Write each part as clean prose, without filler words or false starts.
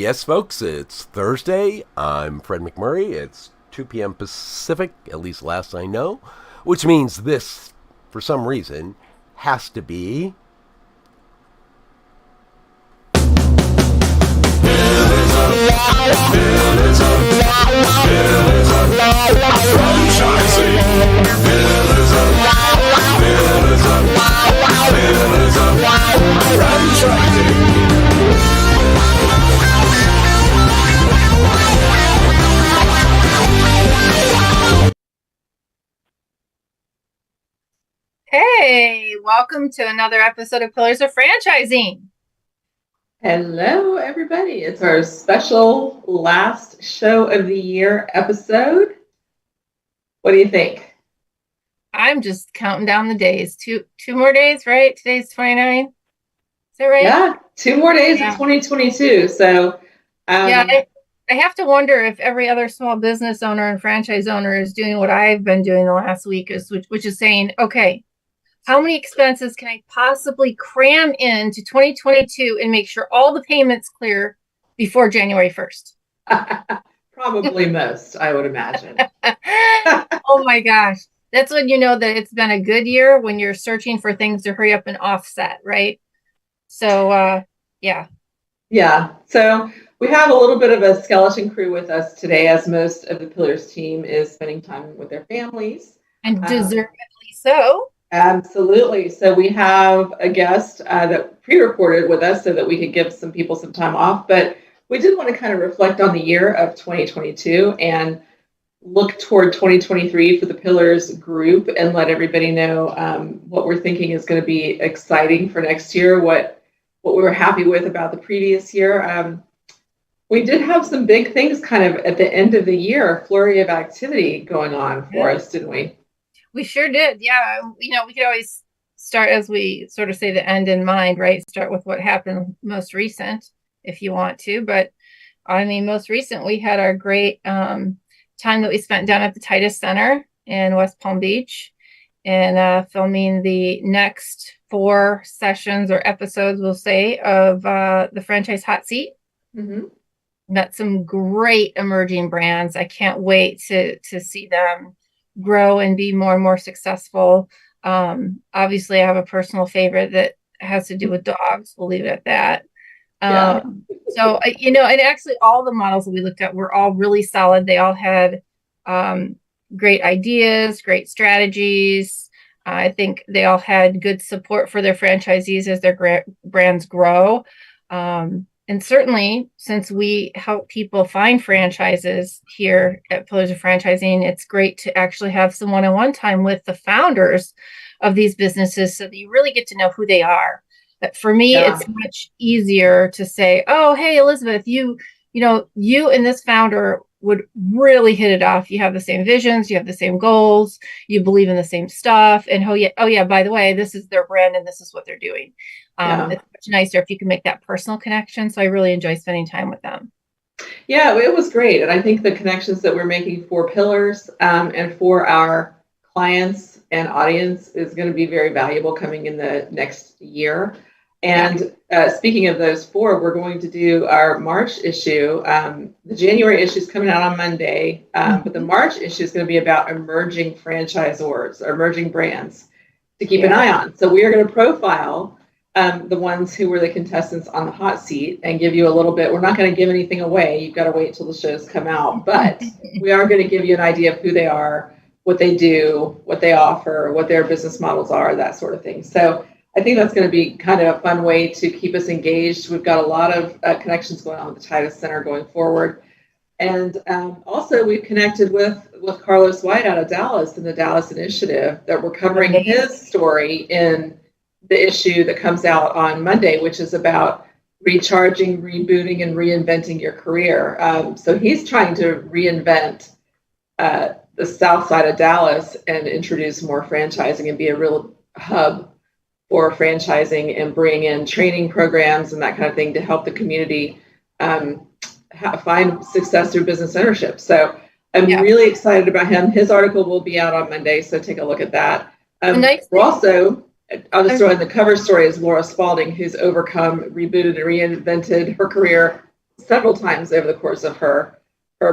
Yes, folks, it's Thursday. I'm Fred McMurray. It's 2 p.m. Pacific, at least last I know, which means this, for some reason, has to be... Hey, welcome to another episode of Pillars of Franchising. Hello, everybody. It's our special last show of the year episode. What do you think? I'm just counting down the days. Two more days, right? Today's 29. Is that right? Yeah, 2 more days of 2022. So, I have to wonder if every other small business owner and franchise owner is doing what I've been doing the last week, which is saying, okay, how many expenses can I possibly cram into 2022 and make sure all the payments clear before January 1st? Probably most, I would imagine. Oh my gosh. That's when you know that it's been a good year, when you're searching for things to hurry up and offset, right? So, yeah. Yeah. So we have a little bit of a skeleton crew with us today, as most of the Pillars team is spending time with their families. And deservedly so. Absolutely. So we have a guest that pre-recorded with us so that we could give some people some time off. But we did want to kind of reflect on the year of 2022 and look toward 2023 for the Pillars group and let everybody know what we're thinking is going to be exciting for next year, what we were happy with about the previous year. We did have some big things kind of at the end of the year, a flurry of activity going on for us, didn't we? We sure did. Yeah. We could always start, as we sort of say, the end in mind, right? Start with what happened most recent if you want to. But I mean, most recent, we had our great time that we spent down at the Titus Center in West Palm Beach and filming the next 4 sessions or episodes, we'll say, of the Franchise Hot Seat. Mm-hmm. Met some great emerging brands. I can't wait to see them grow and be more and more successful. Obviously, I have a personal favorite that has to do with dogs. We'll leave it at that. So, and actually all the models that we looked at were all really solid. They all had great ideas, great strategies. I think they all had good support for their franchisees as their brands grow. And certainly, since we help people find franchises here at Pillars of Franchising, it's great to actually have some one-on-one time with the founders of these businesses so that you really get to know who they are. But for me, it's much easier to say, oh, hey, Elizabeth, you and this founder would really hit it off. You have the same visions, you have the same goals, you believe in the same stuff. And oh yeah, by the way, this is their brand and this is what they're doing. It's much nicer if you can make that personal connection. So I really enjoy spending time with them. Yeah, it was great. And I think the connections that we're making for Pillars and for our clients and audience is going to be very valuable coming in the next year. And speaking of those 4, we're going to do our March issue. The January issue is coming out on Monday, but the March issue is going to be about emerging franchisors, or emerging brands to keep an eye on. So we are going to profile the ones who were the contestants on the hot seat and give you a little bit. We're not going to give anything away. You've got to wait till the shows come out, but we are going to give you an idea of who they are, what they do, what they offer, what their business models are, that sort of thing. So I think that's going to be kind of a fun way to keep us engaged. We've got a lot of connections going on with the Titus Center going forward. And also we've connected with Carlos White out of Dallas and the Dallas Initiative that we're covering his story in the issue that comes out on Monday, which is about recharging, rebooting, and reinventing your career. So he's trying to reinvent the south side of Dallas and introduce more franchising and be a real hub for franchising and bring in training programs and that kind of thing to help the community find success through business ownership. So I'm really excited about him. His article will be out on Monday, so take a look at that. We're also, I'll just throw in the cover story is Laura Spalding, who's overcome, rebooted, and reinvented her career several times over the course of her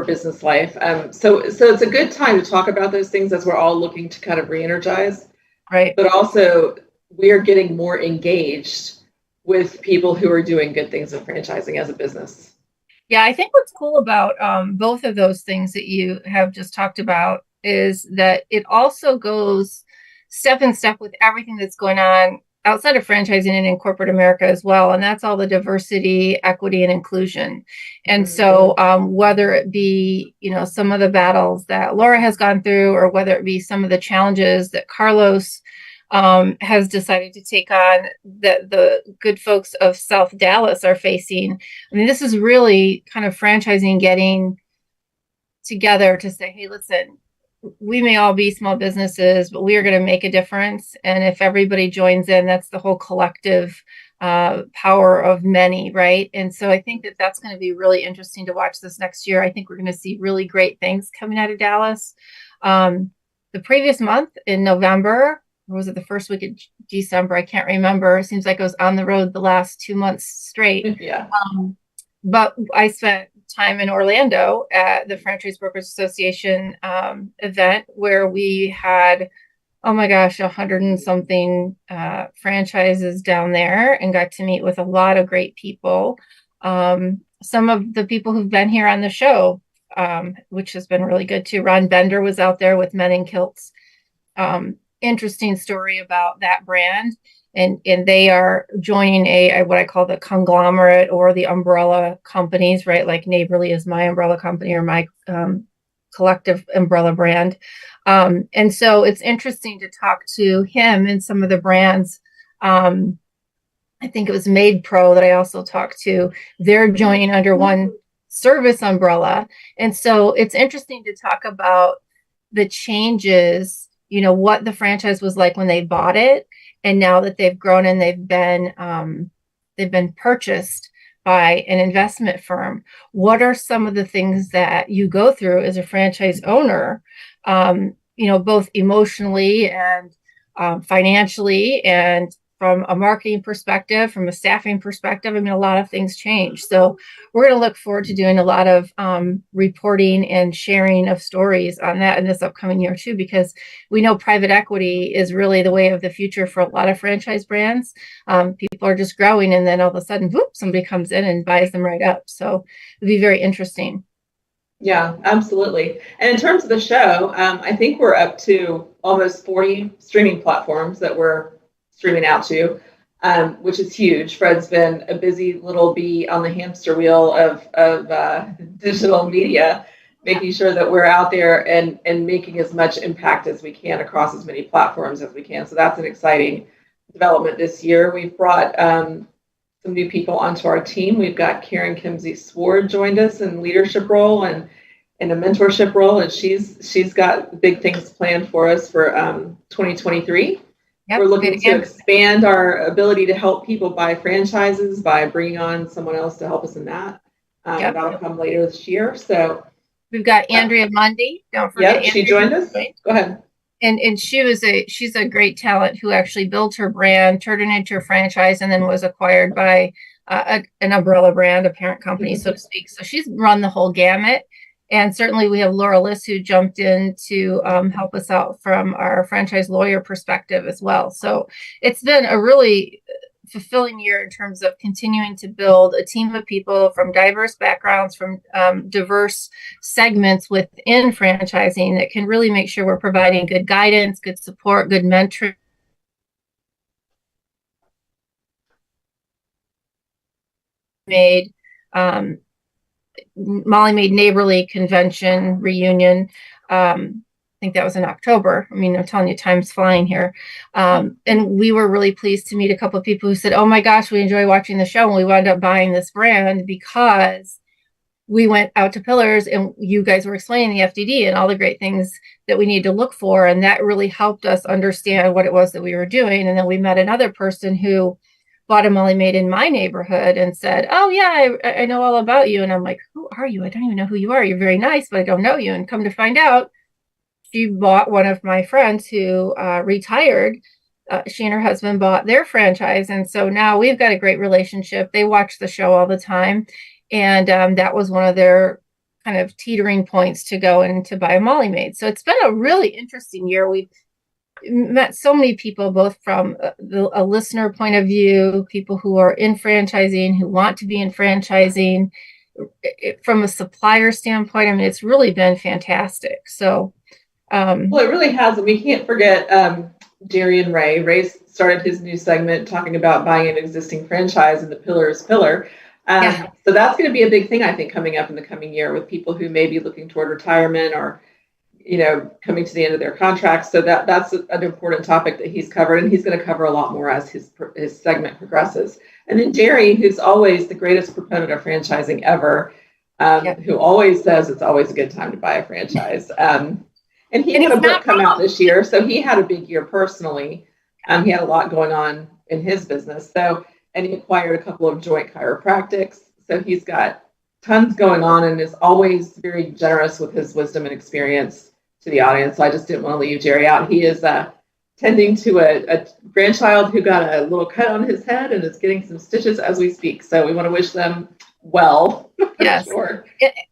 business life. So it's a good time to talk about those things as we're all looking to kind of re-energize. Right. But also, we are getting more engaged with people who are doing good things in franchising as a business. Yeah, I think what's cool about both of those things that you have just talked about is that it also goes step in step with everything that's going on outside of franchising and in corporate America as well. And that's all the diversity, equity, and inclusion. And so whether it be, some of the battles that Laura has gone through, or whether it be some of the challenges that Carlos has decided to take on, that the good folks of South Dallas are facing. I mean, this is really kind of franchising getting together to say, hey, listen, we may all be small businesses, but we are going to make a difference. And if everybody joins in, that's the whole collective power of many, right? And so I think that that's going to be really interesting to watch this next year. I think we're going to see really great things coming out of Dallas. The previous month in November, or was it the first week of December? I can't remember. It seems like I was on the road the last 2 months straight. Yeah. But I spent time in Orlando at the Franchise Brokers Association event, where we had, oh my gosh, 100 and something franchises down there, and got to meet with a lot of great people. Some of the people who've been here on the show, which has been really good too. Ron Bender was out there with Men in Kilts. Interesting story about that brand. And they are joining what I call the conglomerate, or the umbrella companies, right? Like Neighborly is my umbrella company, or my collective umbrella brand. And so it's interesting to talk to him and some of the brands. I think it was Maid Pro that I also talked to. They're joining under one service umbrella. And so it's interesting to talk about the changes, what the franchise was like when they bought it, and now that they've grown and they've been purchased by an investment firm. What are some of the things that you go through as a franchise owner, both emotionally and financially, and from a marketing perspective, from a staffing perspective? I mean, a lot of things change. So we're going to look forward to doing a lot of reporting and sharing of stories on that in this upcoming year too, because we know private equity is really the way of the future for a lot of franchise brands. People are just growing, and then all of a sudden, whoop, somebody comes in and buys them right up. So it'll be very interesting. Yeah, absolutely. And in terms of the show, I think we're up to almost 40 streaming platforms that we're streaming out to, which is huge. Fred's been a busy little bee on the hamster wheel of digital media, making sure that we're out there and making as much impact as we can across as many platforms as we can. So that's an exciting development this year. We've brought some new people onto our team. We've got Karen Kimsey-Sward joined us in leadership role and in a mentorship role, and she's got big things planned for us for 2023. Yep, we're looking to expand our ability to help people buy franchises by bringing on someone else to help us in that. That'll come later this year. So we've got Andrea Mundy. Don't forget. Yep, she joined us. Go ahead. And she's a great talent who actually built her brand, turned it into a franchise, and then was acquired by an umbrella brand, a parent company, so to speak. So she's run the whole gamut. And certainly we have Laura Liss, who jumped in to help us out from our franchise lawyer perspective as well. So it's been a really fulfilling year in terms of continuing to build a team of people from diverse backgrounds, from diverse segments within franchising, that can really make sure we're providing good guidance, good support, good mentoring. Molly Maid Neighborly Convention reunion. I think that was in October. I mean, I'm telling you, time's flying here. And we were really pleased to meet a couple of people who said, oh my gosh, we enjoy watching the show. And we wound up buying this brand because we went out to Pillars and you guys were explaining the FDD and all the great things that we need to look for. And that really helped us understand what it was that we were doing. And then we met another person who bought a Molly Maid in my neighborhood and said, oh yeah, I know all about you. And I'm like, who are you? I don't even know who you are. You're very nice, but I don't know you. And come to find out, she bought one of my friends who retired. She and her husband bought their franchise. And so now we've got a great relationship. They watch the show all the time. And that was one of their kind of teetering points to go and to buy a Maid. So it's been a really interesting year. We've met so many people, both from a listener point of view, people who are in franchising, who want to be in franchising, from a supplier standpoint. I mean, it's really been fantastic. So, well, it really has. And we can't forget Jerry and Ray. Ray started his new segment talking about buying an existing franchise and the pillar is pillar. So that's going to be a big thing, I think, coming up in the coming year with people who may be looking toward retirement or, coming to the end of their contracts. So that's an important topic that he's covered, and he's going to cover a lot more as his segment progresses. And then Jerry, who's always the greatest proponent of franchising ever, who always says it's always a good time to buy a franchise. And he had a book come out this year, so he had a big year personally. He had a lot going on in his business. And he acquired a couple of joint chiropractics. So he's got tons going on and is always very generous with his wisdom and experience to the audience. So I just didn't want to leave Jerry out. He is tending to a grandchild who got a little cut on his head and is getting some stitches as we speak. So we want to wish them well. Yes. Sure.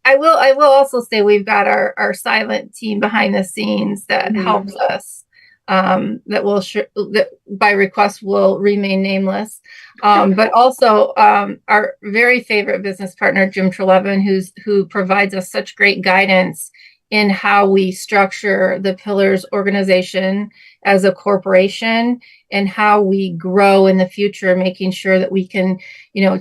I will also say we've got our silent team behind the scenes that helps us. That by request will remain nameless, but also our very favorite business partner, Jim Trelevin, who provides us such great guidance in how we structure the Pillars organization as a corporation and how we grow in the future, making sure that we can,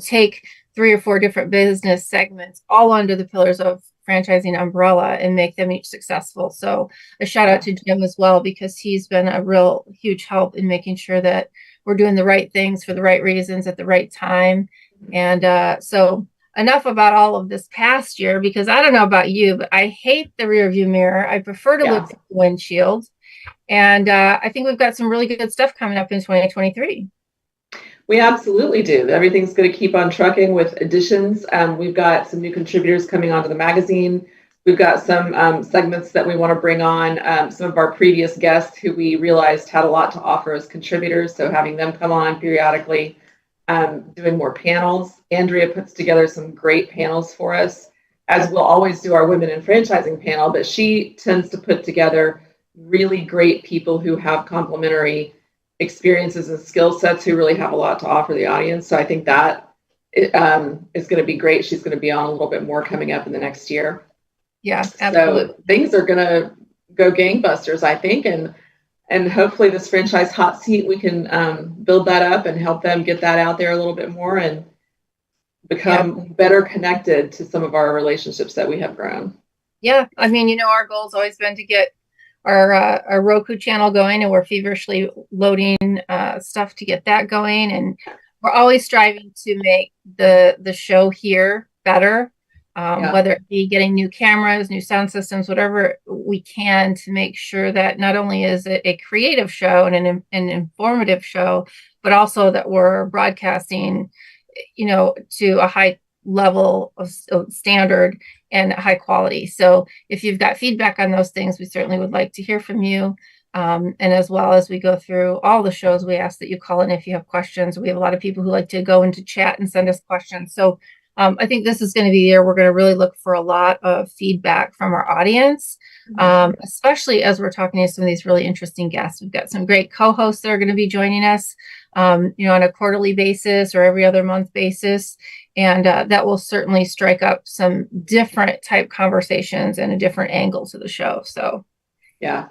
take 3 or 4 different business segments all under the Pillars of Franchising umbrella and make them each successful. So a shout out to Jim as well, because he's been a real huge help in making sure that we're doing the right things for the right reasons at the right time. And so enough about all of this past year, because I don't know about you, but I hate the rear view mirror. I prefer to look at the windshield. And I think we've got some really good stuff coming up in 2023. We absolutely do. Everything's going to keep on trucking with additions. We've got some new contributors coming onto the magazine. We've got some segments that we want to bring on. Some of our previous guests who we realized had a lot to offer as contributors. So having them come on periodically, doing more panels. Andrea puts together some great panels for us, as we'll always do our Women in Franchising panel, but she tends to put together really great people who have complementary experiences and skill sets, who really have a lot to offer the audience. So I think that is going to be great. She's going to be on a little bit more coming up in the next year. Yeah, absolutely. So things are going to go gangbusters, I think. And hopefully this franchise hot seat, we can build that up and help them get that out there a little bit more and become better connected to some of our relationships that we have grown. Yeah. I mean, our goal's always been to get our Roku channel going, and we're feverishly loading stuff to get that going. And we're always striving to make the show here better, whether it be getting new cameras, new sound systems, whatever we can, to make sure that not only is it a creative show and an informative show, but also that we're broadcasting, to a high level of standard and high quality. So if you've got feedback on those things, we certainly would like to hear from you. And as well as we go through all the shows, we ask that you call in if you have questions. We have a lot of people who like to go into chat and send us questions. So I think this is going to be the year we're going to really look for a lot of feedback from our audience, especially as we're talking to some of these really interesting guests. We've got some great co-hosts that are going to be joining us, on a quarterly basis or every other month basis. And that will certainly strike up some different type conversations and a different angle to the show. So, yeah,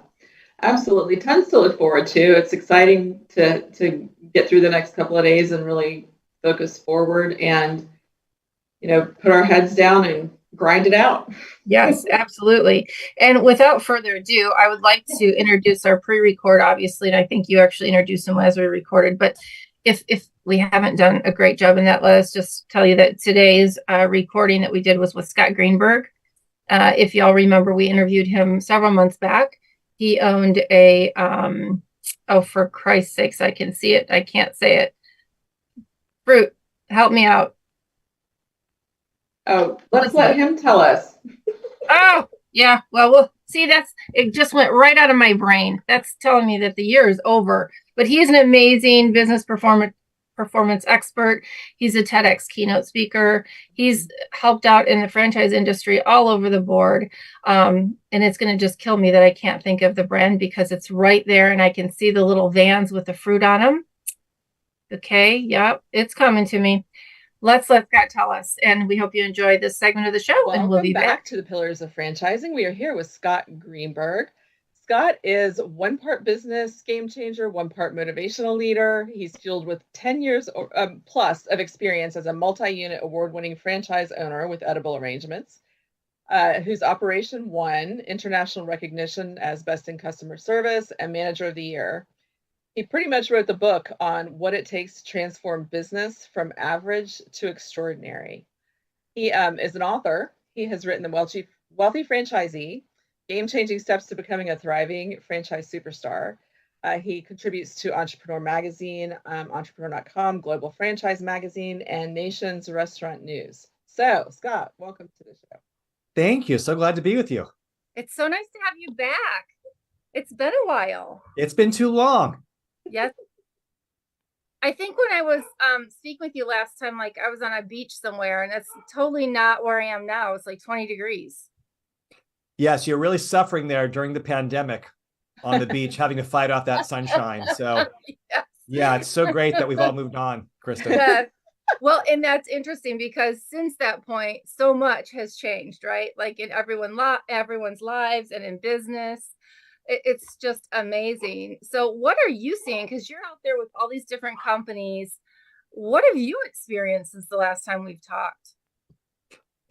absolutely. Tons to look forward to. It's exciting to get through the next couple of days and really focus forward and, put our heads down and grind it out. Yes, absolutely. And without further ado, I would like to introduce our pre-record, obviously, and I think you actually introduced them as we recorded, but if we haven't done a great job in that, let us just tell you that today's recording that we did was with Scott Greenberg. If y'all remember, we interviewed him several months back. He owned a, for Christ's sakes, I can see it. I can't say it. Fruit, help me out. Oh, let's let him tell us. Oh, yeah. Well, we'll see. It just went right out of my brain. That's telling me that the year is over. But he's an amazing business performance expert. He's a TEDx keynote speaker. He's helped out in the franchise industry all over the board. And it's going to just kill me that I can't think of the brand because it's right there and I can see the little vans with the fruit on them. Okay. Yep. It's coming to me. Let's let Scott tell us. And we hope you enjoy this segment of the show. Welcome and we'll be back to the Pillars of Franchising. We are here with Scott Greenberg. Scott is one part business game changer, one part motivational leader. He's fueled with 10 years plus of experience as a multi-unit award-winning franchise owner with Edible Arrangements, whose operation won international recognition as Best in Customer Service and Manager of the Year. He pretty much wrote the book on what it takes to transform business from average to extraordinary. He is an author. He has written The Wealthy Franchisee, Game-Changing Steps to Becoming a Thriving Franchise Superstar. He contributes to Entrepreneur Magazine, Entrepreneur.com, Global Franchise Magazine, and Nation's Restaurant News. So, Scott, welcome to the show. Thank you. So glad to be with you. It's so nice to have you back. It's been a while. It's been too long. Yes. I think when I was speaking with you last time, like I was on a beach somewhere, and it's totally not where I am now. It's like 20 degrees. Yes, you're really suffering there during the pandemic on the beach, having to fight off that sunshine. So Yes. yeah, it's so great that we've all moved on, Kristin. Yeah. Well, and that's interesting because since that point, so much has changed, right? Like in everyone's lives and in business. It's just amazing. So what are you seeing? Because you're out there with all these different companies. What have you experienced since the last time we've talked?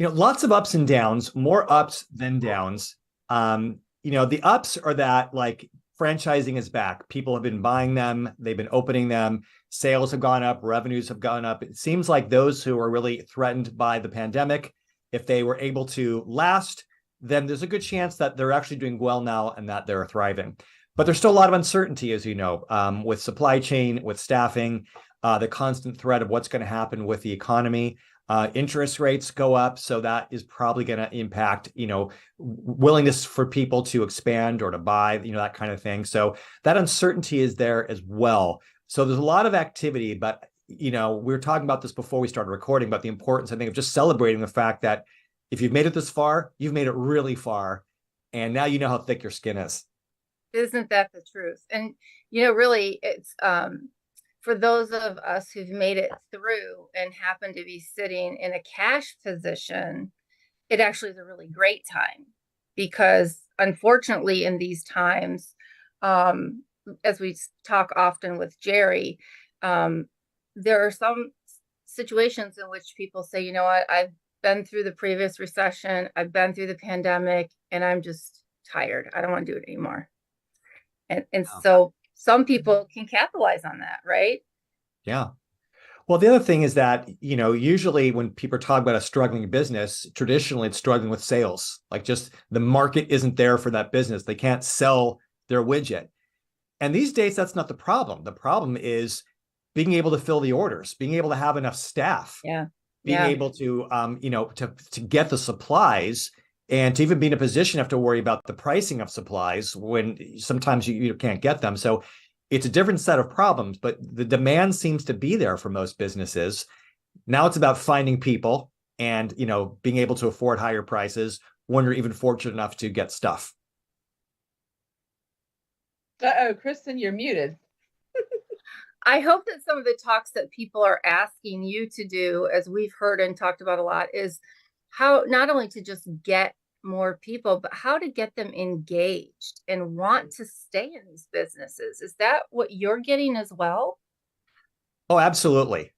Lots of ups and downs, more ups than downs. The ups are that like franchising is back. People have been buying them. They've been opening them. Sales have gone up. Revenues have gone up. It seems like those who are really threatened by the pandemic, if they were able to last, then there's a good chance that they're actually doing well now and that they're thriving. But there's still a lot of uncertainty, as you know, with supply chain, with staffing, the constant threat of what's going to happen with the economy. Interest rates go up, so that is probably going to impact, willingness for people to expand or to buy, that kind of thing. So that uncertainty is there as well. So there's a lot of activity, but, we were talking about this before we started recording, about the importance, I think, of just celebrating the fact that if you've made it this far, you've made it really far. And now you know how thick your skin is. Isn't that the truth? And, really, it's for those of us who've made it through and happen to be sitting in a cash position, it actually is a really great time because unfortunately in these times, as we talk often with Jerry, there are some situations in which people say, you know what, I've been through the previous recession, I've been through the pandemic, and I'm just tired. I don't want to do it anymore. And so some people can capitalize on that, right? Yeah. Well, the other thing is that, usually when people talk about a struggling business, traditionally it's struggling with sales. Like just the market isn't there for that business. They can't sell their widget. And these days, that's not the problem. The problem is being able to fill the orders, being able to have enough staff. Yeah. Being able to, to get the supplies and to even be in a position to have to worry about the pricing of supplies when sometimes you can't get them. So it's a different set of problems, but the demand seems to be there for most businesses. Now it's about finding people and, being able to afford higher prices when you're even fortunate enough to get stuff. Uh-oh, Kristin, you're muted. I hope that some of the talks that people are asking you to do, as we've heard and talked about a lot, is how not only to just get more people, but how to get them engaged and want to stay in these businesses. Is that what you're getting as well? Oh, absolutely.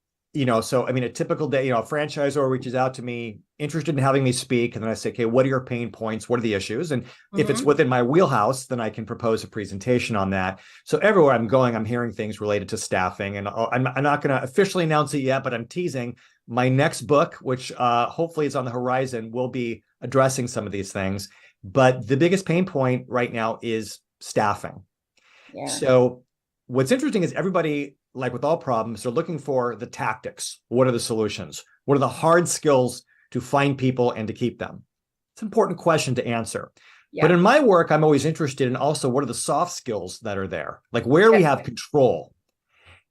So, a typical day, a franchisor reaches out to me, interested in having me speak. And then I say, okay, what are your pain points? What are the issues? And if it's within my wheelhouse, then I can propose a presentation on that. So everywhere I'm going, I'm hearing things related to staffing. And I'm not going to officially announce it yet, but I'm teasing my next book, which hopefully is on the horizon, will be addressing some of these things. But the biggest pain point right now is staffing. Yeah. So what's interesting is everybody, like with all problems, they're looking for the tactics. What are the solutions? What are the hard skills to find people and to keep them? It's an important question to answer. Yeah. But in my work, I'm always interested in also what are the soft skills that are there? Like where we have control.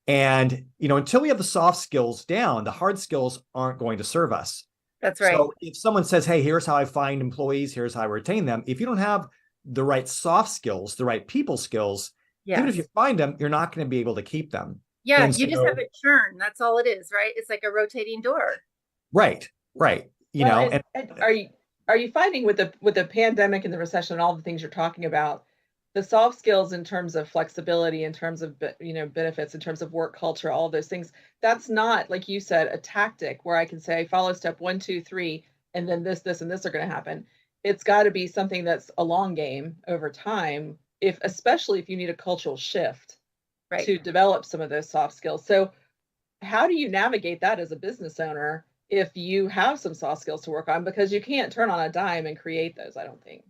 And, until we have the soft skills down, the hard skills aren't going to serve us. That's right. So if someone says, hey, here's how I find employees, here's how I retain them. If you don't have the right soft skills, the right people skills, even if you find them, you're not going to be able to keep them. Yeah, you just have a churn. That's all it is, right? It's like a rotating door. Right. And are you finding with the pandemic and the recession and all the things you're talking about, the soft skills in terms of flexibility, in terms of benefits, in terms of work culture, all those things, that's not, like you said, a tactic where I can say follow step 1, 2, 3, and then this and this are going to happen. It's got to be something that's a long game over time, especially if you need a cultural shift to develop some of those soft skills. So how do you navigate that as a business owner if you have some soft skills to work on? Because you can't turn on a dime and create those, I don't think.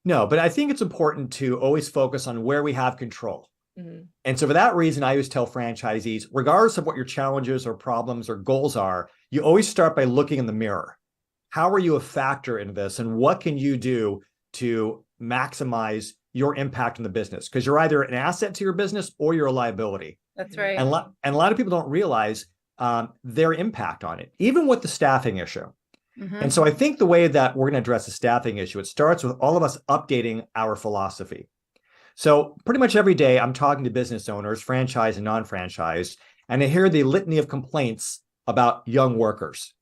No, but I think it's important to always focus on where we have control. Mm-hmm. And so for that reason, I always tell franchisees, regardless of what your challenges or problems or goals are, you always start by looking in the mirror. How are you a factor in this? And what can you do to maximize your impact in the business? Because you're either an asset to your business or you're a liability. That's right. And a lot of people don't realize their impact on it, even with the staffing issue. Mm-hmm. And so I think the way that we're going to address the staffing issue, it starts with all of us updating our philosophy. So pretty much every day I'm talking to business owners, franchise and non-franchise, and I hear the litany of complaints about young workers.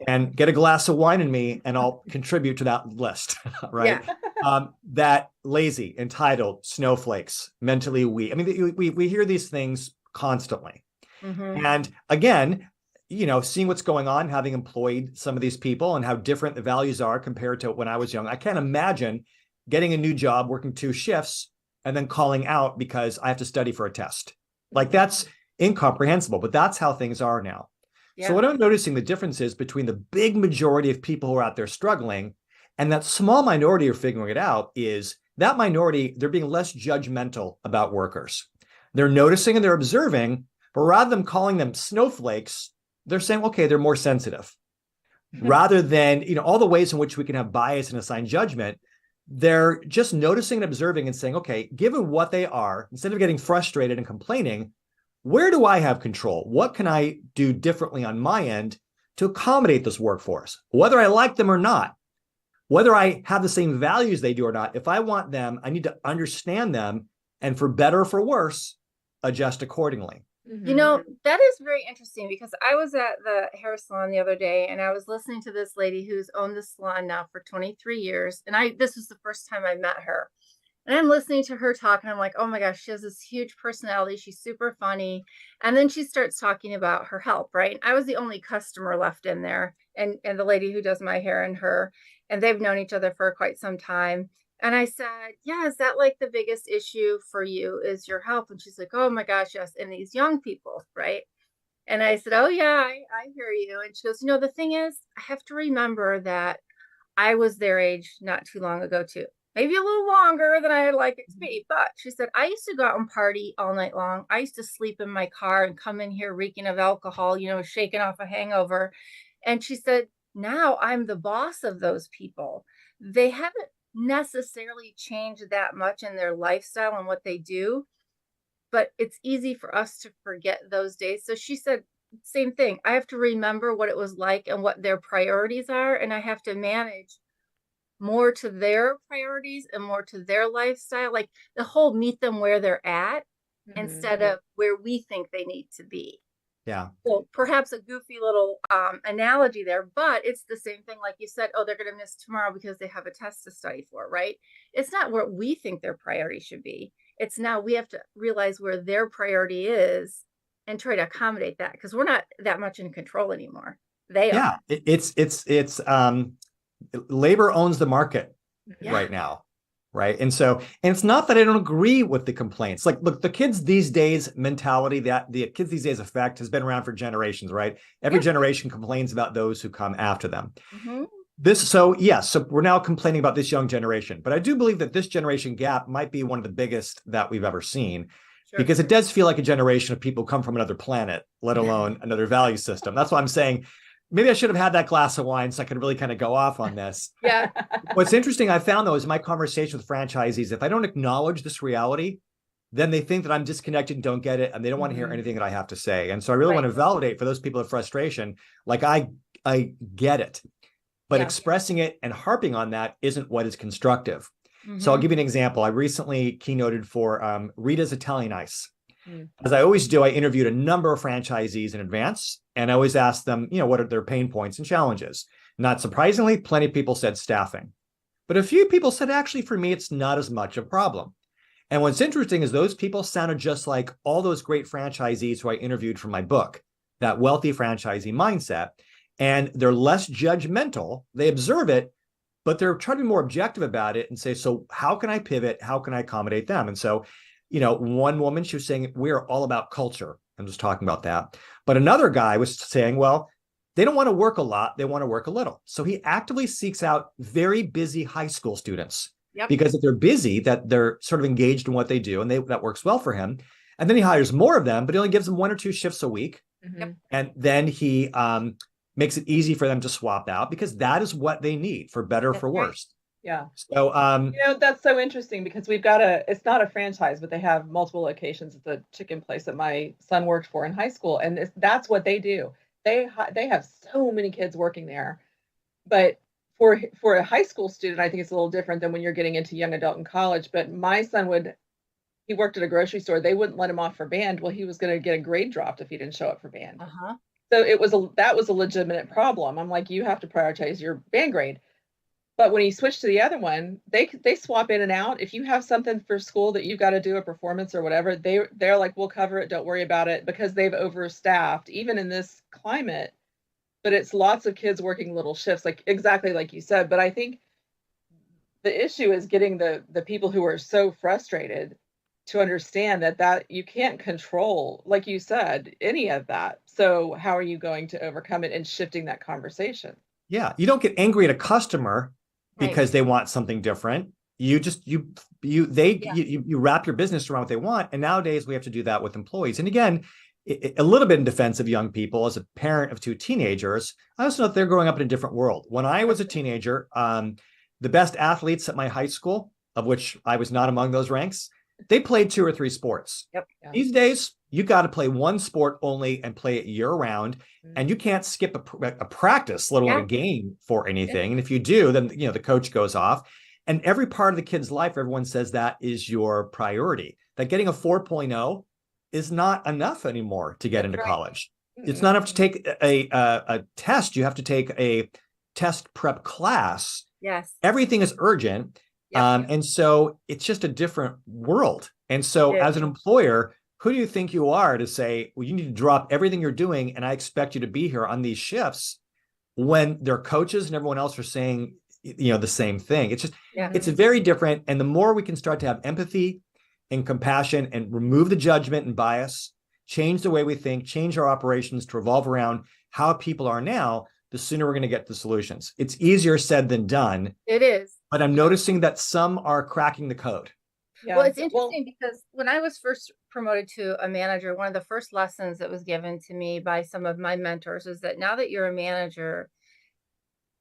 And get a glass of wine in me and I'll contribute to that list, right? Yeah. That lazy, entitled, snowflakes, mentally weak. I mean, we hear these things constantly. Mm-hmm. And again, seeing what's going on, having employed some of these people and how different the values are compared to when I was young, I can't imagine getting a new job, working 2 shifts, and then calling out because I have to study for a test. Like, that's incomprehensible, but that's how things are now. Yeah. So what I'm noticing the difference is between the big majority of people who are out there struggling and that small minority who are figuring it out is that minority, they're being less judgmental about workers. They're noticing and they're observing, but rather than calling them snowflakes, they're saying, okay, they're more sensitive. Rather than, all the ways in which we can have bias and assign judgment, they're just noticing and observing and saying, okay, given what they are, instead of getting frustrated and complaining, where do I have control? What can I do differently on my end to accommodate this workforce? Whether I like them or not, whether I have the same values they do or not, if I want them, I need to understand them and for better or for worse, adjust accordingly. That is very interesting because I was at the hair salon the other day and I was listening to this lady who's owned the salon now for 23 years. And this was the first time I met her. And I'm listening to her talk and I'm like, oh my gosh, she has this huge personality. She's super funny. And then she starts talking about her help, right? And I was the only customer left in there and the lady who does my hair and they've known each other for quite some time. And I said, yeah, is that like the biggest issue for you is your help? And she's like, oh my gosh, yes. And these young people, right? And I said, oh yeah, I hear you. And she goes, the thing is, I have to remember that I was their age not too long ago too. Maybe a little longer than I'd like it to be. But she said, I used to go out and party all night long. I used to sleep in my car and come in here reeking of alcohol, shaking off a hangover. And she said, now I'm the boss of those people. They haven't necessarily changed that much in their lifestyle and what they do, but it's easy for us to forget those days. So she said, same thing. I have to remember what it was like and what their priorities are. And I have to manage more to their priorities and more to their lifestyle, like the whole meet them where they're at instead of where we think they need to be. Yeah. So perhaps a goofy little analogy there, but it's the same thing. Like you said, oh, they're going to miss tomorrow because they have a test to study for, right? It's not what we think their priority should be. It's now we have to realize where their priority is and try to accommodate that because we're not that much in control anymore. They are. Yeah, it's labor owns the market right now. Right. And it's not that I don't agree with the complaints. Like, look, the kids these days mentality that the kids these days effect has been around for generations, right? Every generation complains about those who come after them. Mm-hmm. So we're now complaining about this young generation, but I do believe that this generation gap might be one of the biggest that we've ever seen because it does feel like a generation of people come from another planet, let alone another value system. That's why I'm saying, maybe I should have had that glass of wine so I could really kind of go off on this. Yeah. What's interesting I found, though, is my conversation with franchisees, if I don't acknowledge this reality, then they think that I'm disconnected and don't get it, and they don't want to hear anything that I have to say. And so I really want to validate for those people of frustration, like I get it, but expressing it and harping on that isn't what is constructive. So I'll give you an example. I recently keynoted for Rita's Italian Ice. As I always do, I interviewed a number of franchisees in advance, and I always asked them, what are their pain points and challenges? Not surprisingly, plenty of people said staffing, but a few people said, actually, for me, it's not as much a problem. And what's interesting is those people sounded just like all those great franchisees who I interviewed for my book, that Wealthy Franchisee Mindset, and they're less judgmental. They observe it, but they're trying to be more objective about it and say, so how can I pivot? How can I accommodate them? And so, one woman, she was saying, we're all about culture. I'm just talking about that. But another guy was saying, well, they don't want to work a lot. They want to work a little. So he actively seeks out very busy high school students. Because if they're busy, that they're sort of engaged in what they do, and that works well for him. And then he hires more of them, but he only gives them 1 or 2 shifts a week. And then he makes it easy for them to swap out, because that is what they need, for better or for worse. Yeah. So, that's so interesting, because we've got it's not a franchise, but they have multiple locations at the chicken place that my son worked for in high school. And that's what they do. They have so many kids working there, but for a high school student, I think it's a little different than when you're getting into young adult and college. But my son he worked at a grocery store. They wouldn't let him off for band. Well, he was going to get a grade dropped if he didn't show up for band. So that was a legitimate problem. I'm like, you have to prioritize your band grade. But when he switched to the other one, they swap in and out. If you have something for school that you've got to do, a performance or whatever, they're like, we'll cover it. Don't worry about it, because they've overstaffed, even in this climate. But it's lots of kids working little shifts, like exactly like you said. But I think the issue is getting the people who are so frustrated to understand that you can't control, like you said, any of that. So how are you going to overcome it and shifting that conversation? Yeah, you don't get angry at a customer because they want something different. You just you wrap your business around what they want. And nowadays we have to do that with employees. And again, a little bit in defense of young people, as a parent of 2 teenagers, I also know that they're growing up in a different world. When I was a teenager, the best athletes at my high school, of which I was not among those ranks, they played 2 or 3 sports. These days, you got to play 1 sport only and play it year round. And you can't skip a practice, let alone a game, for anything. And if you do, then the coach goes off. And every part of the kid's life, everyone says that is your priority. That getting a 4.0 is not enough anymore to get into college. It's not enough to take a test. You have to take a test prep class. Everything is urgent. And so it's just a different world. And so as an employer, who do you think you are to say, well, you need to drop everything you're doing, and I expect you to be here on these shifts, when their coaches and everyone else are saying, the same thing? It's just, it's very different. And the more we can start to have empathy and compassion and remove the judgment and bias, change the way we think, change our operations to revolve around how people are now, the sooner we're going to get the solutions. It's easier said than done. It is. But I'm noticing that some are cracking the code. Well, it's interesting because when I was first promoted to a manager, one of the first lessons that was given to me by some of my mentors is that now that you're a manager,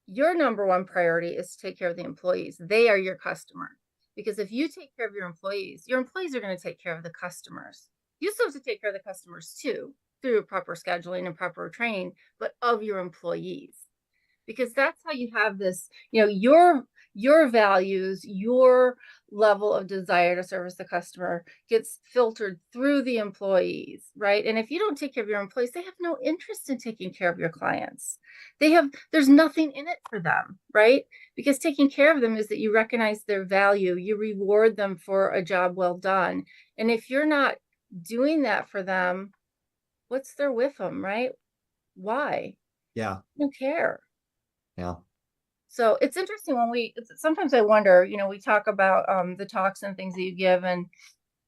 your number 1 priority is to take care of the employees. They are your customer. Because if you take care of your employees are going to take care of the customers. You still have to take care of the customers too, through proper scheduling and proper training, but of your employees. Because that's how you have this, your values, your level of desire to service the customer gets filtered through the employees, right? And if you don't take care of your employees, they have no interest in taking care of your clients. There's nothing in it for them, right? Because taking care of them is that you recognize their value, you reward them for a job well done. And if you're not doing that for them, what's there with them, right? Why? Yeah. I don't care. Yeah. So it's interesting sometimes I wonder, we talk about the talks and things that you give, and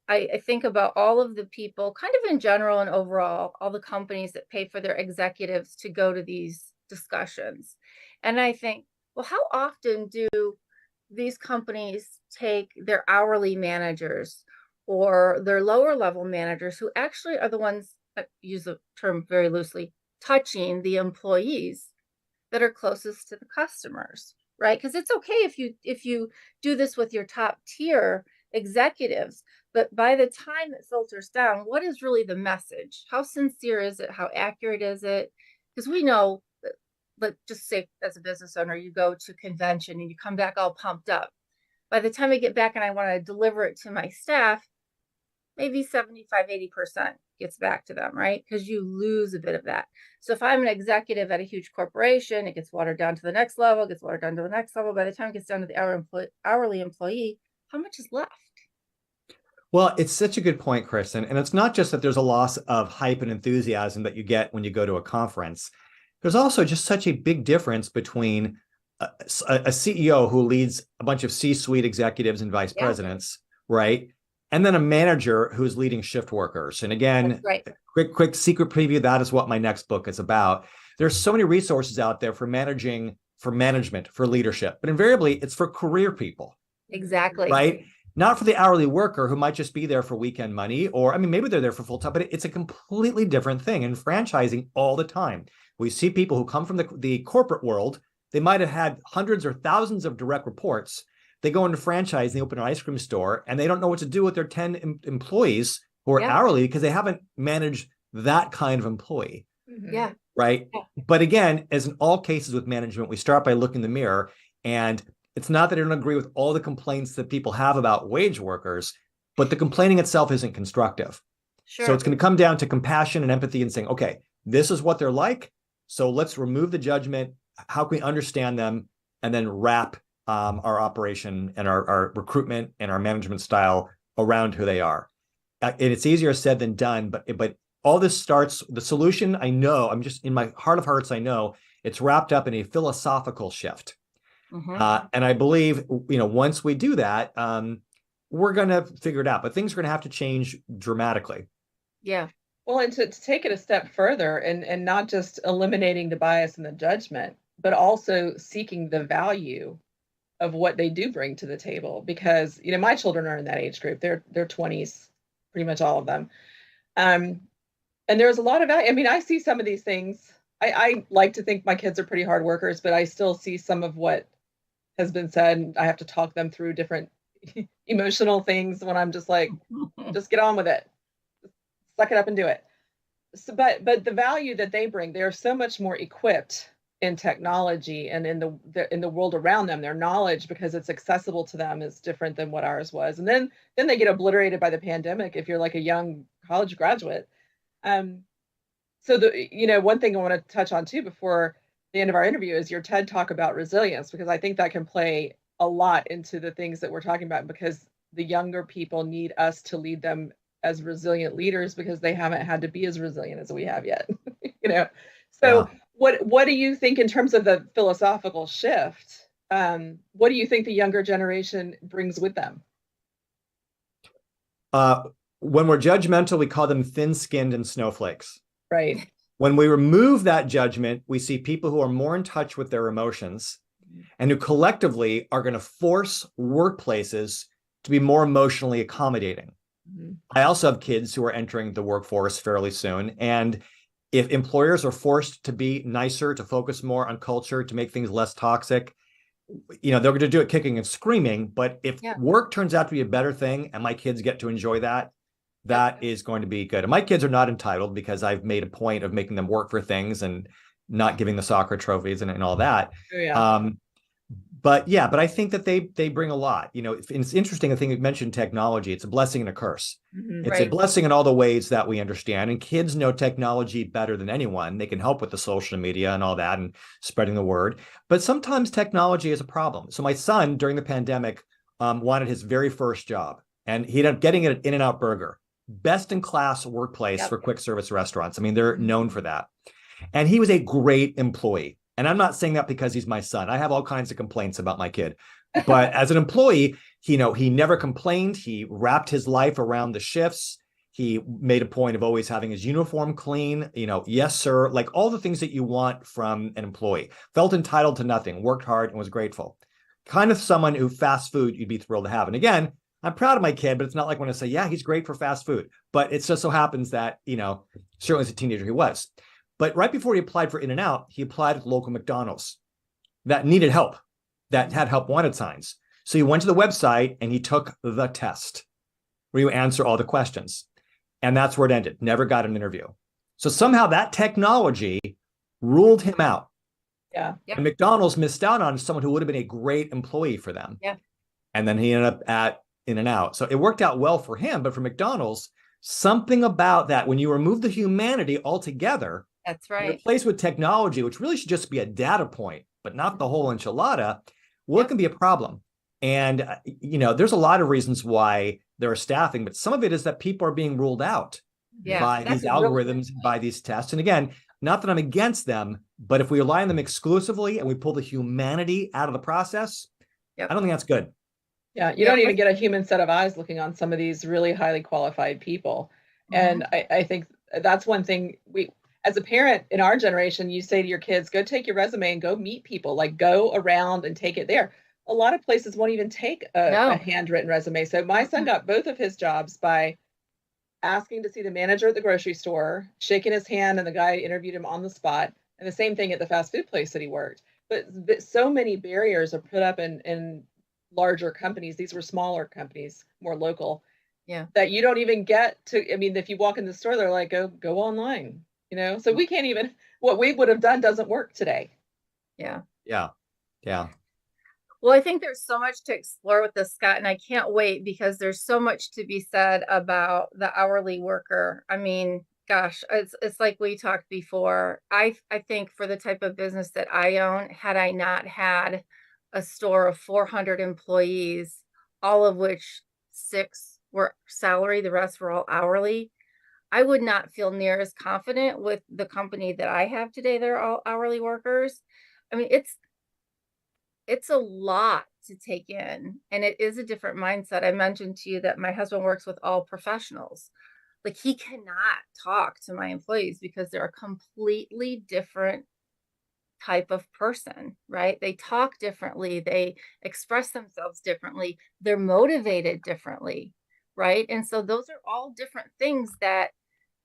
I think about all of the people kind of in general and overall, all the companies that pay for their executives to go to these discussions. And I think, well, how often do these companies take their hourly managers or their lower level managers, who actually are the ones, I use the term very loosely, touching the employees that are closest to the customers, right? Because it's okay if you do this with your top tier executives. But by the time it filters down, what is really the message? How sincere is it? How accurate is it? Because we know that, let's just say as a business owner, you go to convention and you come back all pumped up. By the time I get back and I want to deliver it to my staff, maybe 75, 80% gets back to them, right? Because you lose a bit of that. So if I'm an executive at a huge corporation, it gets watered down to the next level, gets watered down to the next level. By the time it gets down to the hourly employee, how much is left? Well, it's such a good point, Kristin. And it's not just that there's a loss of hype and enthusiasm that you get when you go to a conference. There's also just such a big difference between a CEO who leads a bunch of C-suite executives and vice presidents, right? And then a manager who's leading shift workers. And again, quick secret preview, that is what my next book is about. There's so many resources out there for management, for leadership, but invariably it's for career people. Exactly. Right? Not for the hourly worker who might just be there for weekend money, or I mean, maybe they're there for full time, but it's a completely different thing. In franchising all the time, we see people who come from the corporate world. They might have had hundreds or thousands of direct reports. They go into franchise, they open an ice cream store, and they don't know what to do with their 10 employees who are hourly because they haven't managed that kind of employee. Yeah. Right. Yeah. But again, as in all cases with management, we start by looking in the mirror, and it's not that I don't agree with all the complaints that people have about wage workers, but the complaining itself isn't constructive. Sure. So it's going to come down to compassion and empathy and saying, okay, this is what they're like. So let's remove the judgment. How can we understand them and then wrap our operation and our recruitment and our management style around who they are? And it's easier said than done, but all this starts, the solution, I know, I'm just in my heart of hearts, I know it's wrapped up in a philosophical shift. And I believe, once we do that, we're going to figure it out, but things are going to have to change dramatically. Yeah. Well, and to take it a step further and not just eliminating the bias and the judgment, but also seeking the value of what they do bring to the table. Because, my children are in that age group. They're 20s, pretty much all of them. And there's a lot of value. I mean, I see some of these things. I like to think my kids are pretty hard workers, but I still see some of what has been said. I have to talk them through different emotional things when I'm just like, just get on with it. Suck it up and do it. So, but the value that they bring, they're so much more equipped in technology and in the world around them. Their knowledge, because it's accessible to them, is different than what ours was. And then they get obliterated by the pandemic if you're like a young college graduate. So one thing I want to touch on too before the end of our interview is your TED Talk about resilience, because I think that can play a lot into the things that we're talking about, because the younger people need us to lead them as resilient leaders because they haven't had to be as resilient as we have yet. So what do you think in terms of the philosophical shift? What do you think the younger generation brings with them? When we're judgmental, we call them thin-skinned and snowflakes. Right. When we remove that judgment, we see people who are more in touch with their emotions and who collectively are going to force workplaces to be more emotionally accommodating. I also have kids who are entering the workforce fairly soon. And if employers are forced to be nicer, to focus more on culture, to make things less toxic, they're going to do it kicking and screaming. But if work turns out to be a better thing and my kids get to enjoy that, that is going to be good. And my kids are not entitled because I've made a point of making them work for things and not giving the soccer trophies and all that. But I think that they bring a lot. It's interesting. I think you mentioned technology. It's a blessing and a curse. It's a blessing in all the ways that we understand. And kids know technology better than anyone. They can help with the social media and all that and spreading the word. But sometimes technology is a problem. So my son, during the pandemic, wanted his very first job. And he ended up getting it at In-N-Out Burger. Best in class workplace for quick service restaurants. I mean, they're known for that. And he was a great employee. And I'm not saying that because he's my son. I have all kinds of complaints about my kid. But as an employee, he never complained. He wrapped his life around the shifts. He made a point of always having his uniform clean. Yes, sir. Like all the things that you want from an employee. Felt entitled to nothing, worked hard, and was grateful. Kind of someone who fast food you'd be thrilled to have. And again, I'm proud of my kid, but it's not like when I say, yeah, he's great for fast food. But it just so happens that, certainly as a teenager, he was. But right before he applied for In-N-Out, he applied at local McDonald's that needed help, that had help wanted signs. So he went to the website and he took the test where you answer all the questions. And that's where it ended. Never got an interview. So somehow that technology ruled him out. Yeah. And McDonald's missed out on someone who would have been a great employee for them. Yeah. And then he ended up at In-N-Out. So it worked out well for him, but for McDonald's, something about that, when you remove the humanity altogether, That's right. replaced with technology, which really should just be a data point, but not the whole enchilada, well, it can be a problem. And, there's a lot of reasons why there are staffing, but some of it is that people are being ruled out by these algorithms, by these tests. And again, not that I'm against them, but if we rely on them exclusively and we pull the humanity out of the process, I don't think that's good. Yeah, you don't even get a human set of eyes looking on some of these really highly qualified people. And I think that's one thing as a parent in our generation, you say to your kids, go take your resume and go meet people, like go around and take it there. A lot of places won't even take a handwritten resume. So my son got both of his jobs by asking to see the manager at the grocery store, shaking his hand, and the guy interviewed him on the spot. And the same thing at the fast food place that he worked. But so many barriers are put up in larger companies. These were smaller companies, more local. Yeah. That you don't even get to. I mean, if you walk in the store, they're like, go online. So we can't even. What we would have done doesn't work today. Yeah. Yeah. Yeah. Well, I think there's so much to explore with this, Scott, and I can't wait because there's so much to be said about the hourly worker. I mean, gosh, it's like we talked before. I think for the type of business that I own, had I not had a store of 400 employees, all of which 6 were salary, the rest were all hourly, I would not feel near as confident with the company that I have today. They're all hourly workers. I mean, it's a lot to take in, and it is a different mindset. I mentioned to you that my husband works with all professionals. Like, he cannot talk to my employees because they're a completely different type of person, right? They talk differently. They express themselves differently. They're motivated differently, right? And so those are all different things that,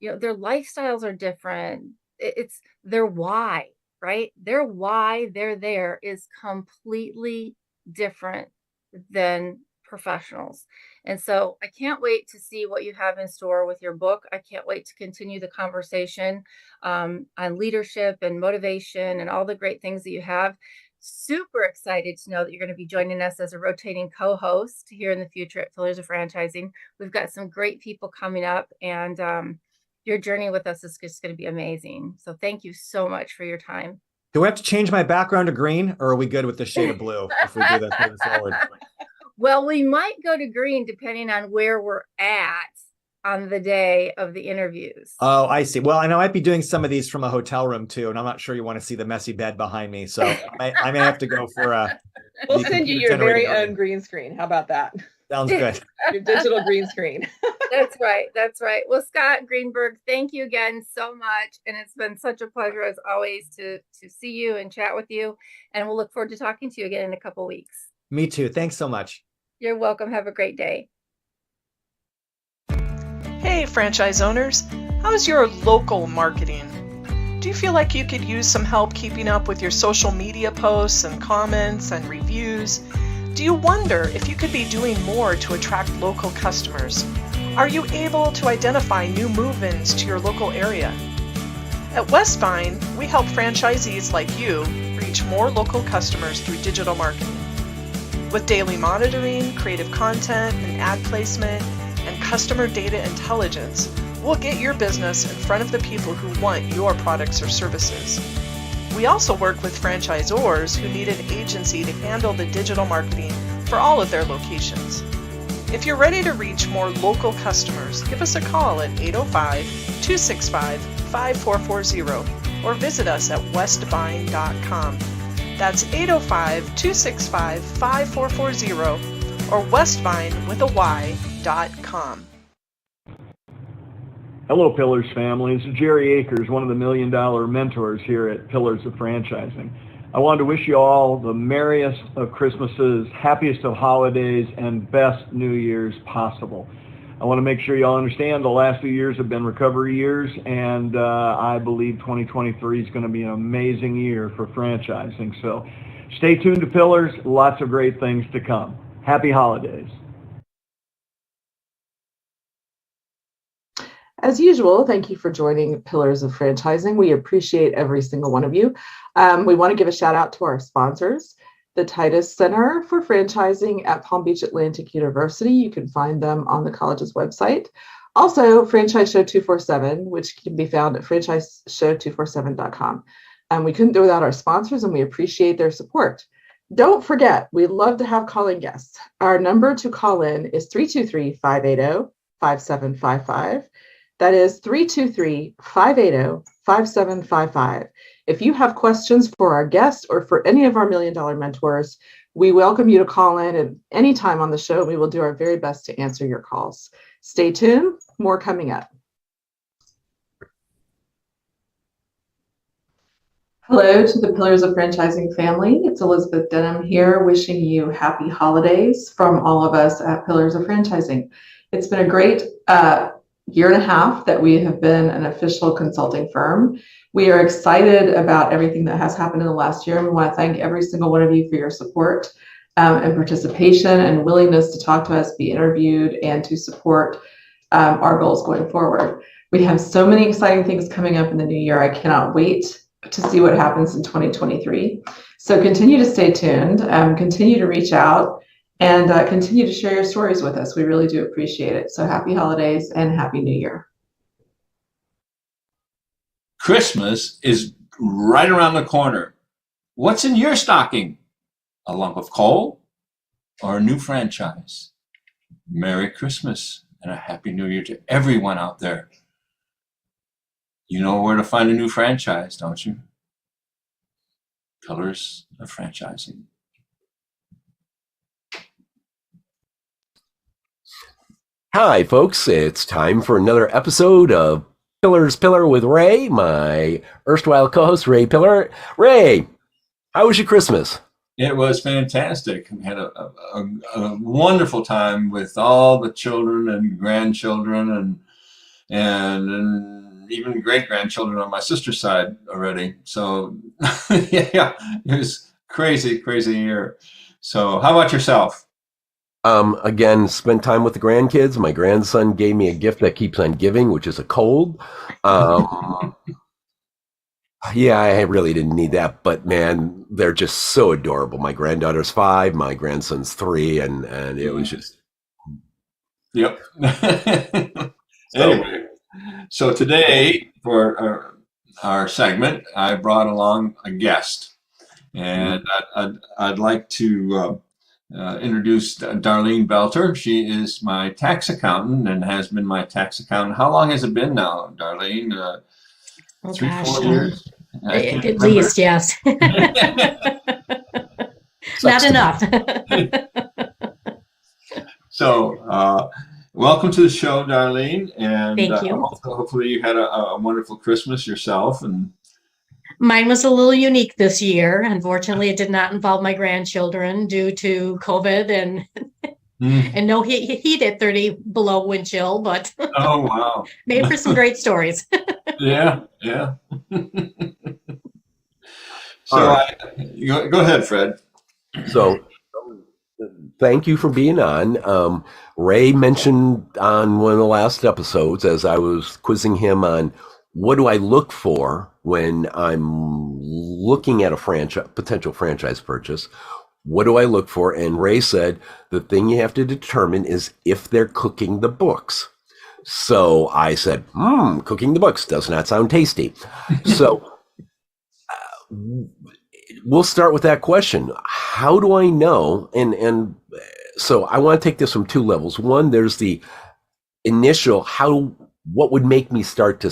their lifestyles are different. It's their why. Right? Their why they're there is completely different than professionals. And so I can't wait to see what you have in store with your book. I can't wait to continue the conversation on leadership and motivation and all the great things that you have. Super excited to know that you're going to be joining us as a rotating co-host here in the future at Pillars of Franchising. We've got some great people coming up, and your journey with us is just going to be amazing. So thank you so much for your time. Do we have to change my background to green, or are we good with the shade of blue if we do this moving forward? Well, we might go to green depending on where we're at on the day of the interviews. Oh, I see. Well, I know I'd be doing some of these from a hotel room too, and I'm not sure you want to see the messy bed behind me. So I may have to go for a. We'll send you your very own green screen. How about that? Sounds good. Your digital green screen. That's right. That's right. Well, Scott Greenberg, thank you again so much. And it's been such a pleasure as always to see you and chat with you. And we'll look forward to talking to you again in a couple of weeks. Me too. Thanks so much. You're welcome. Have a great day. Hey, franchise owners. How's your local marketing? Do you feel like you could use some help keeping up with your social media posts and comments and reviews? Do you wonder if you could be doing more to attract local customers? Are you able to identify new move-ins to your local area? At Westvine, we help franchisees like you reach more local customers through digital marketing. With daily monitoring, creative content, and ad placement, and customer data intelligence, we'll get your business in front of the people who want your products or services. We also work with franchisors who need an agency to handle the digital marketing for all of their locations. If you're ready to reach more local customers, give us a call at 805-265-5440 or visit us at westvine.com. That's 805-265-5440 or westvine.com. Hello, Pillars family. This is Jerry Akers, one of the Million Dollar mentors here at Pillars of Franchising. I wanted to wish you all the merriest of Christmases, happiest of holidays, and best New Year's possible. I want to make sure you all understand the last few years have been recovery years, and I believe 2023 is going to be an amazing year for franchising. So stay tuned to Pillars, lots of great things to come. Happy holidays. As usual, thank you for joining Pillars of Franchising. We appreciate every single one of you. We want to give a shout out to our sponsors, the Titus Center for Franchising at Palm Beach Atlantic University. You can find them on the college's website. Also, Franchise Show 247, which can be found at franchiseshow247.com. We couldn't do without our sponsors, and we appreciate their support. Don't forget, we'd love to have calling guests. Our number to call in is 323-580-5755. That is 323-580-5755. If you have questions for our guest or for any of our Million Dollar mentors, we welcome you to call in at any time on the show. We will do our very best to answer your calls. Stay tuned, more coming up. Hello to the Pillars of Franchising family. It's Elizabeth Denham here, wishing you happy holidays from all of us at Pillars of Franchising. It's been a great year and a half that we have been an official consulting firm. We are excited about everything that has happened in the last year, and we want to thank every single one of you for your support and participation and willingness to talk to us, be interviewed, and to support our goals going forward. We have so many exciting things coming up in the new year. I cannot wait to see what happens in 2023. So continue to stay tuned, continue to reach out, and continue to share your stories with us. We really do appreciate it. So happy holidays and happy new year. Christmas is right around the corner. What's in your stocking? A lump of coal or a new franchise? Merry Christmas and a Happy New Year to everyone out there. You know where to find a new franchise, don't you? Pillars of Franchising. Hi, folks. It's time for another episode of Pillar with Ray, my erstwhile co-host, Ray Pillar. Ray, how was your Christmas? It was fantastic. We had a wonderful time with all the children and grandchildren and even great-grandchildren on my sister's side already. So, yeah, it was crazy year. So how about yourself? Again, spent time with the grandkids. My grandson gave me a gift that keeps on giving, which is a cold. Yeah, I really didn't need that, but man, they're just so adorable. My granddaughter's 5, my grandson's 3, and it was just. Yep. Anyway, so today for our segment, I brought along a guest, and I'd like to introduce Darlene Belter. She is my tax accountant and has been my tax accountant. How long has it been now, Darlene? 3-4 years? At least, yes. Not enough. So, welcome to the show, Darlene. And thank you. Hopefully you had a wonderful Christmas yourself. And mine was a little unique this year. Unfortunately, it did not involve my grandchildren due to COVID and and no heat at 30 below wind chill, but oh wow, made for some great stories. Yeah. So go ahead, Fred. So thank you for being on. Ray mentioned on one of the last episodes, as I was quizzing him on what do I look for when I'm looking at a potential franchise purchase, what do I look for? And Ray said the thing you have to determine is if they're cooking the books. So I said, cooking the books does not sound tasty. So we'll start with that question. How do I know? And so I want to take this from 2 levels. One, there's the initial what would make me start to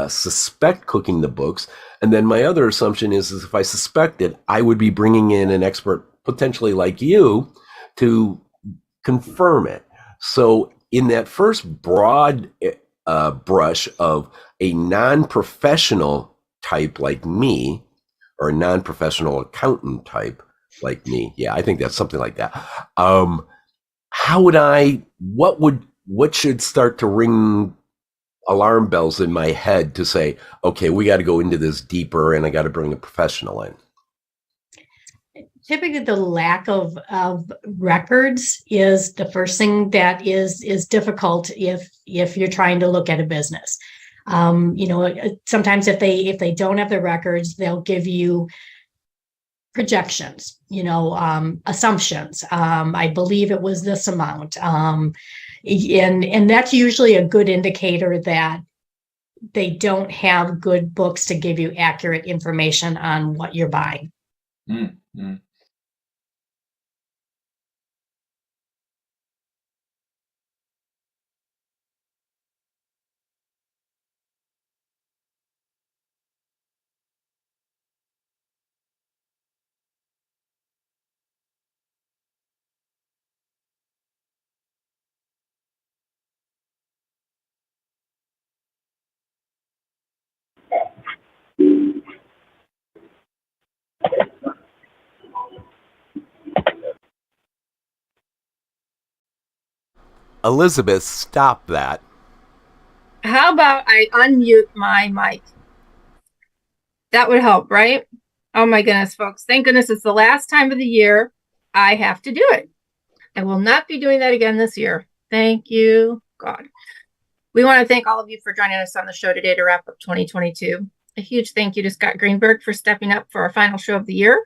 suspect cooking the books. And then my other assumption is if I suspected, I would be bringing in an expert potentially like you to confirm it. So in that first broad brush of a non-professional type like me, or a non-professional accountant type like me, yeah, I think that's something like that. What should start to ring alarm bells in my head to say, okay, we got to go into this deeper and I got to bring a professional in? typically the lack of records is the first thing that is difficult if you're trying to look at a business. Sometimes if they don't have the records, they'll give you projections, assumptions. I believe it was this amount. And that's usually a good indicator that they don't have good books to give you accurate information on what you're buying. Mm-hmm. Elizabeth, stop that. How about I unmute my mic? That would help, right? Oh my goodness, folks. Thank goodness it's the last time of the year I have to do it. I will not be doing that again this year. Thank you, God. We want to thank all of you for joining us on the show today to wrap up 2022. A huge thank you to Scott Greenberg for stepping up for our final show of the year.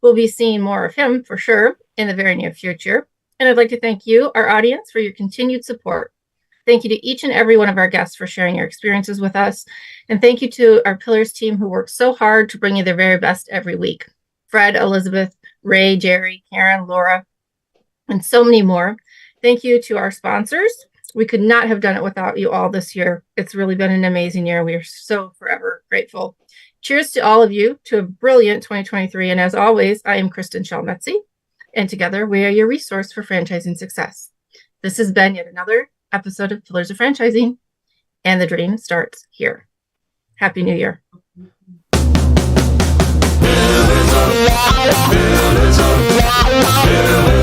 We'll be seeing more of him for sure in the very near future. And I'd like to thank you, our audience, for your continued support. Thank you to each and every one of our guests for sharing your experiences with us. And thank you to our Pillars team who work so hard to bring you their very best every week. Fred, Elizabeth, Ray, Jerry, Karen, Laura, and so many more. Thank you to our sponsors. We could not have done it without you all this year. It's really been an amazing year. We are so forever grateful. Cheers to all of you to a brilliant 2023. And as always, I am Kristin Selmeczy, and together we are your resource for franchising success. This has been yet another episode of Pillars of Franchising, and the dream starts here. Happy New Year. Pillars of